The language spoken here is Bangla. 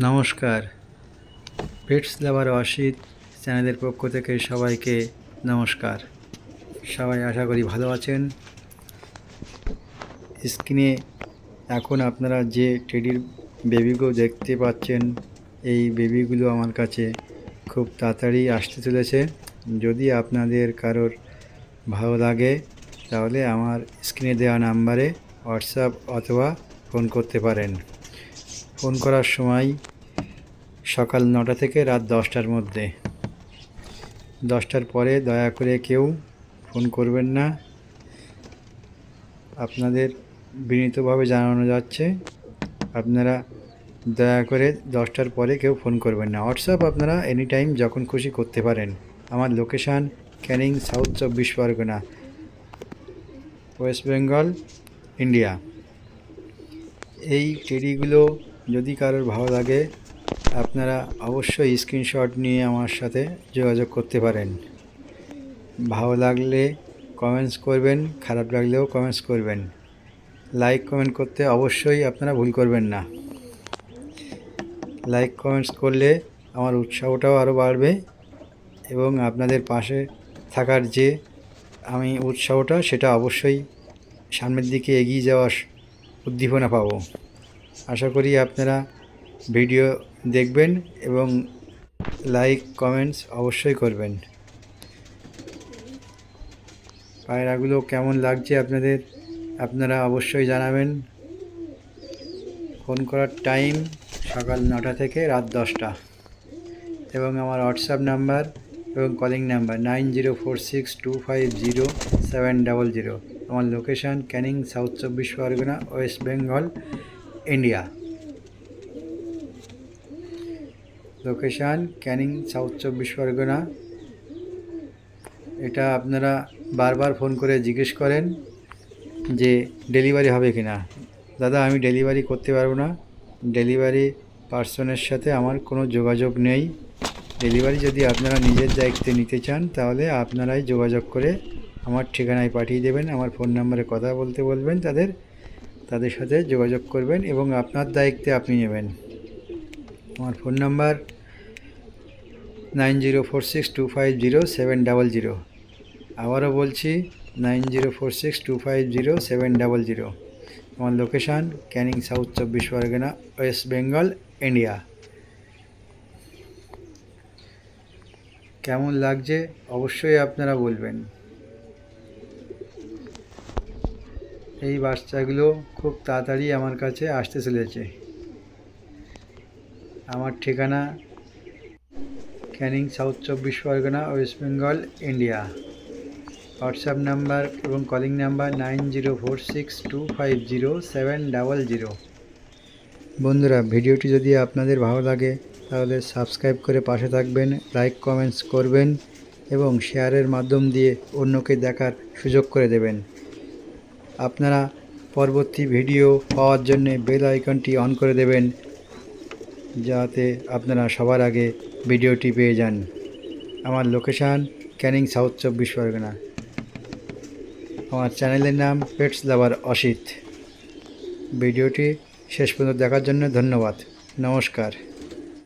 নমস্কার। পেটস লাভার অসিত চ্যানেলের পক্ষ থেকে সবাইকে নমস্কার। সবাই আশা করি ভালো আছেন। স্ক্রিনে এখন আপনারা যে টেডির বেবিগুলো দেখতে পাচ্ছেন, এই বেবিগুলো আমার কাছে খুব তাড়াতাড়ি আসতে চলেছে। যদি আপনাদের কারোর ভালো লাগে তাহলে আমার স্ক্রিনে দেওয়া নাম্বারে হোয়াটসঅ্যাপ অথবা ফোন করতে পারেন। ফোন করার সময় সকাল 9টা থেকে রাত 10টার মধ্যে। 10টার পরে দয়া করে কেউ ফোন করবেন না। আপনাদের বিনীতভাবে জানানো যাচ্ছে, আপনারা দয়া করে 10টার পরে কেউ ফোন করবেন না। হোয়াটসঅ্যাপ আপনারা এনি টাইম যখন খুশি করতে পারেন। আমার location Canning, south 24 Pargana, West Bengal, India. এই টেডিগুলো যদি কারোর ভালো লাগে আপনারা অবশ্যই স্ক্রিনশট নিয়ে আমার সাথে যোগাযোগ করতে পারেন। ভালো লাগলে কমেন্টস করবেন, খারাপ লাগলেও কমেন্টস করবেন। লাইক কমেন্ট করতে অবশ্যই আপনারা ভুল করবেন না। লাইক কমেন্টস করলে আমার উৎসাহটাও আরও বাড়বে এবং আপনাদের পাশে থাকার যে আমি উৎসাহটা, সেটা অবশ্যই সামনের দিকে এগিয়ে যাওয়ার উদ্দীপনা পাবো। আশা করি আপনারা ভিডিও দেখবেন এবং লাইক কমেন্টস অবশ্যই করবেন। পায়রাগুলো কেমন লাগছে আপনাদের, আপনারা অবশ্যই জানাবেন। ফোন করার টাইম সকাল 9টা থেকে রাত 10টা এবং আমার হোয়াটসঅ্যাপ নাম্বার এবং কলিং নাম্বার 9046250700। আমার location Canning, south 24 Pargana, West Bengal, India. Location Canning, south 24 Pargana. এটা আপনারা বারবার ফোন করে জিজ্ঞেস করেন যে ডেলিভারি হবে কি না। দাদা, আমি ডেলিভারি করতে পারবো না। ডেলিভারি পার্সনের সাথে আমার কোনো যোগাযোগ নেই। ডেলিভারি যদি আপনারা নিজের দায়িত্বে নিতে চান তাহলে আপনারাই যোগাযোগ করে আমার ঠিকানায় পাঠিয়ে দেবেন। আমার ফোন নাম্বারে কথা বলতে বলবেন, তাদের সাথে যোগাযোগ করবেন এবং আপনার দায়িত্বে আপনি নেবেন। আমার ফোন নাম্বার 9046250700। আবারও বলছি 9046250700। আমার location Canning, south 24 Pargana, West Bengal, India. কেমন লাগছে অবশ্যই আপনারা বলবেন। এই বাচ্চাগুলো খুব তাড়াতাড়ি আমার কাছে আসতে চলেছে। আমার ঠিকানা Canning, south 24 Pargana, West Bengal, India. WhatsApp number এবং কলিং নাম্বার 9046250700। বন্ধুরা, ভিডিওটি যদি আপনাদের ভালো লাগে তাহলে সাবস্ক্রাইব করে পাশে থাকবেন, লাইক কমেন্টস করবেন এবং শেয়ারের মাধ্যম দিয়ে অন্যকে দেখার সুযোগ করে দেবেন। আপনারা পরবর্তী ভিডিও পাওয়ার জন্য বেল আইকনটি অন করে দেবেন, যাতে আপনারা সবার আগে ভিডিওটি পেয়ে যান। আমার লোকেশান ক্যানিং, সাউথ 24 পরগনা। আমার চ্যানেলের নাম পেটস লাভার অসিত। ভিডিওটি শেষ পর্যন্ত দেখার জন্য ধন্যবাদ। নমস্কার।